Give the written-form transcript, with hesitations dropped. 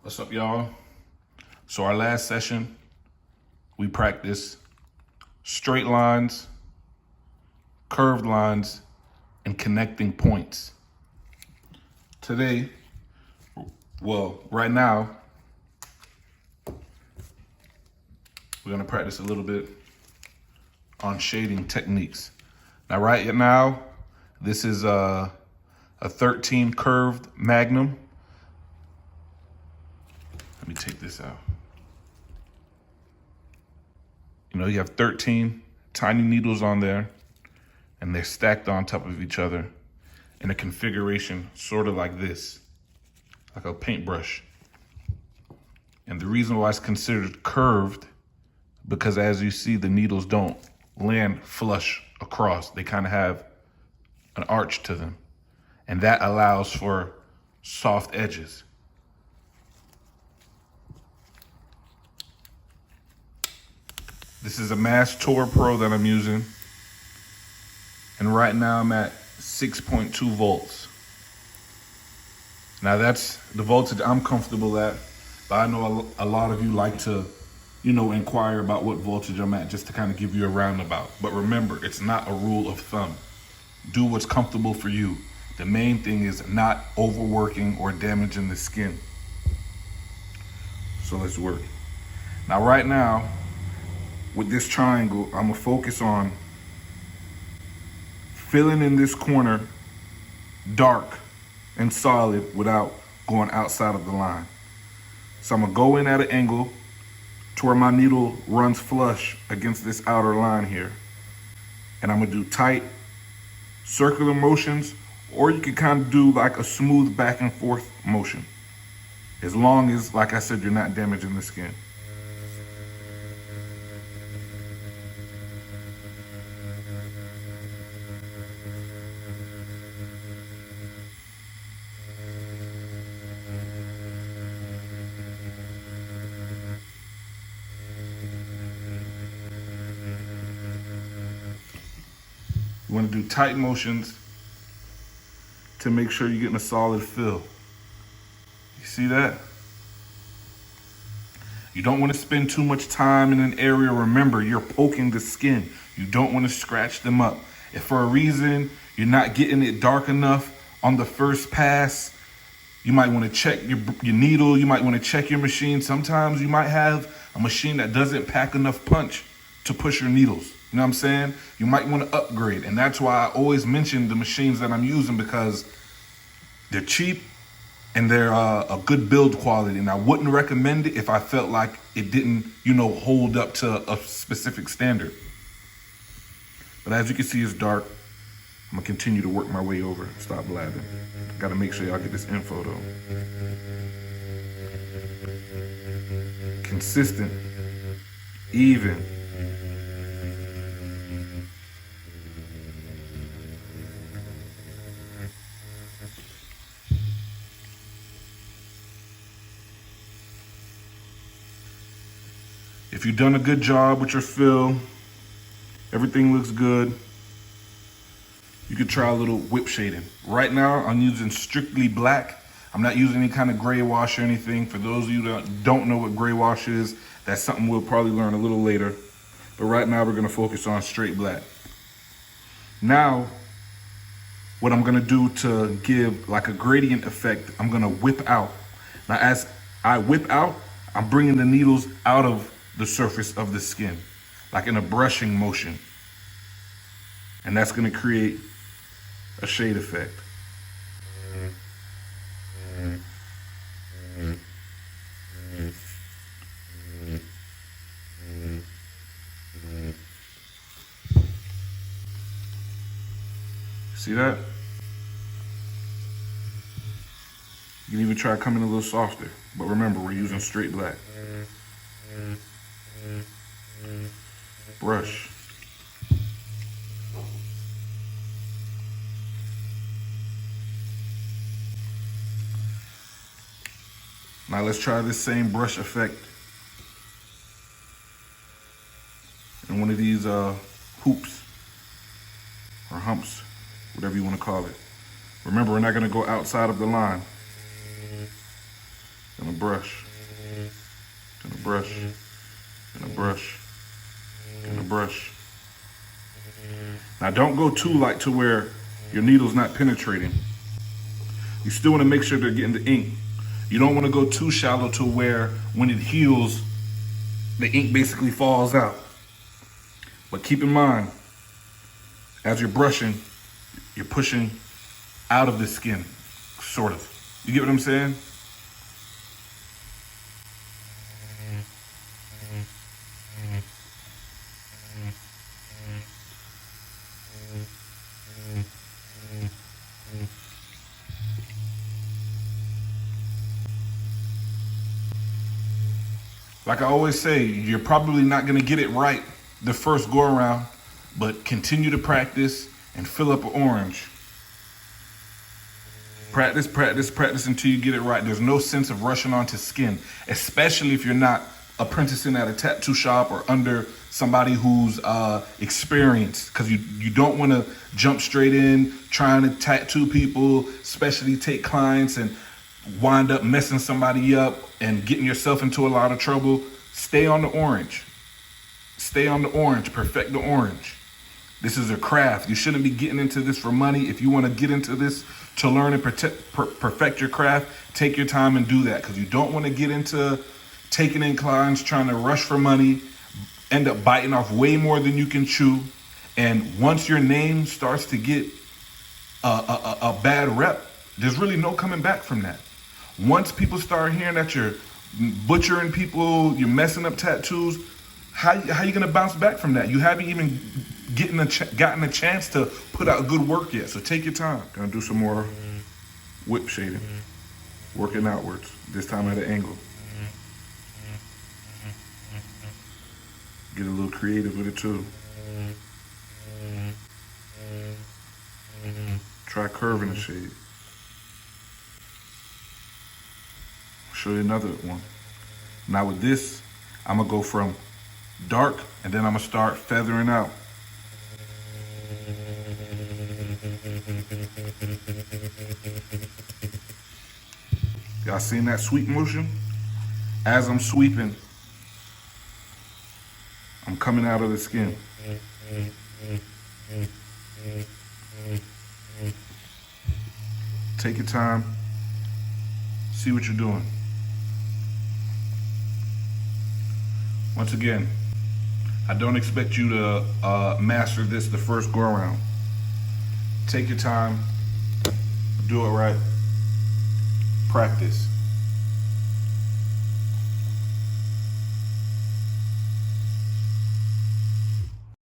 What's up, y'all? So our last session, we practiced straight lines, curved lines, and connecting points. Today, right now, we're gonna practice a little bit on shading techniques. Now, right now, this is a 13 curved magnum. Let me take this out. You have 13 tiny needles on there, and they're stacked on top of each other in a configuration sort of like this, like a paintbrush. And the reason why it's considered curved, because as you see, the needles don't land flush across. They kind of have an arch to them, and that allows for soft edges. This is a Mass Tour Pro that I'm using. And right now I'm at 6.2 volts. Now that's the voltage I'm comfortable at, but I know a lot of you like to, inquire about what voltage I'm at just to kind of give you a roundabout. But remember, it's not a rule of thumb. Do what's comfortable for you. The main thing is not overworking or damaging the skin. So let's work. Now right now, with this triangle, I'm gonna focus on filling in this corner dark and solid without going outside of the line. So I'm gonna go in at an angle to where my needle runs flush against this outer line here. And I'm gonna do tight circular motions, or you can kind of do like a smooth back and forth motion. As long as, like I said, you're not damaging the skin. You want to do tight motions to make sure you're getting a solid fill. You see that? You don't want to spend too much time in an area. Remember, you're poking the skin. You don't want to scratch them up. If for a reason you're not getting it dark enough on the first pass, you might want to check your needle. You might want to check your machine. Sometimes you might have a machine that doesn't pack enough punch to push your needles. You know what I'm saying? You might want to upgrade. And that's why I always mention the machines that I'm using, because they're cheap and they're a good build quality. And I wouldn't recommend it if I felt like it didn't, hold up to a specific standard. But as you can see, it's dark. I'm gonna continue to work my way over. Stop blabbing. Gotta make sure y'all get this info though. Consistent, even. If you've done a good job with your fill, everything looks good, you could try a little whip shading. Right now, I'm using strictly black. I'm not using any kind of gray wash or anything. For those of you that don't know what gray wash is, that's something we'll probably learn a little later. But right now, we're gonna focus on straight black. Now, what I'm gonna do to give like a gradient effect, I'm gonna whip out. Now, as I whip out, I'm bringing the needles out of the surface of the skin, like in a brushing motion. And that's gonna create a shade effect. See that? You can even try coming a little softer, but remember, we're using straight black. Brush. Now let's try this same brush effect in one of these hoops or humps, whatever you want to call it. Remember, we're not going to go outside of the line. Gonna brush. Gonna brush. Gonna brush. Gonna brush. Now don't go too light to where your needle's not penetrating. You still want to make sure they're getting the ink. You don't want to go too shallow to where when it heals, the ink basically falls out. But keep in mind, as you're brushing, you're pushing out of the skin, sort of. You get what I'm saying? Like I always say, you're probably not going to get it right the first go around, but continue to practice and fill up an orange. Practice, practice, practice until you get it right. There's no sense of rushing onto skin, especially if you're not apprenticing at a tattoo shop or under somebody who's experienced, because you don't want to jump straight in trying to tattoo people, especially take clients and wind up messing somebody up and getting yourself into a lot of trouble. Stay on the orange. Stay on the orange. Perfect the orange. This is a craft. You shouldn't be getting into this for money. If you want to get into this to learn and perfect your craft, take your time and do that, because you don't want to get into taking in clients, trying to rush for money, end up biting off way more than you can chew. And once your name starts to get a bad rep, there's really no coming back from that. Once people start hearing that you're butchering people, you're messing up tattoos, how you gonna bounce back from that? You haven't even gotten a chance to put out good work yet. So take your time. Gonna do some more whip shading, working outwards. This time at an angle. Get a little creative with it too. Try curving the shade. Show you another one. Now with this, I'm gonna go from dark and then I'm gonna start feathering out. Y'all seen that sweep motion? As I'm sweeping, I'm coming out of the skin. Take your time, see what you're doing. Once again, I don't expect you to master this the first go around. Take your time, do it right, practice.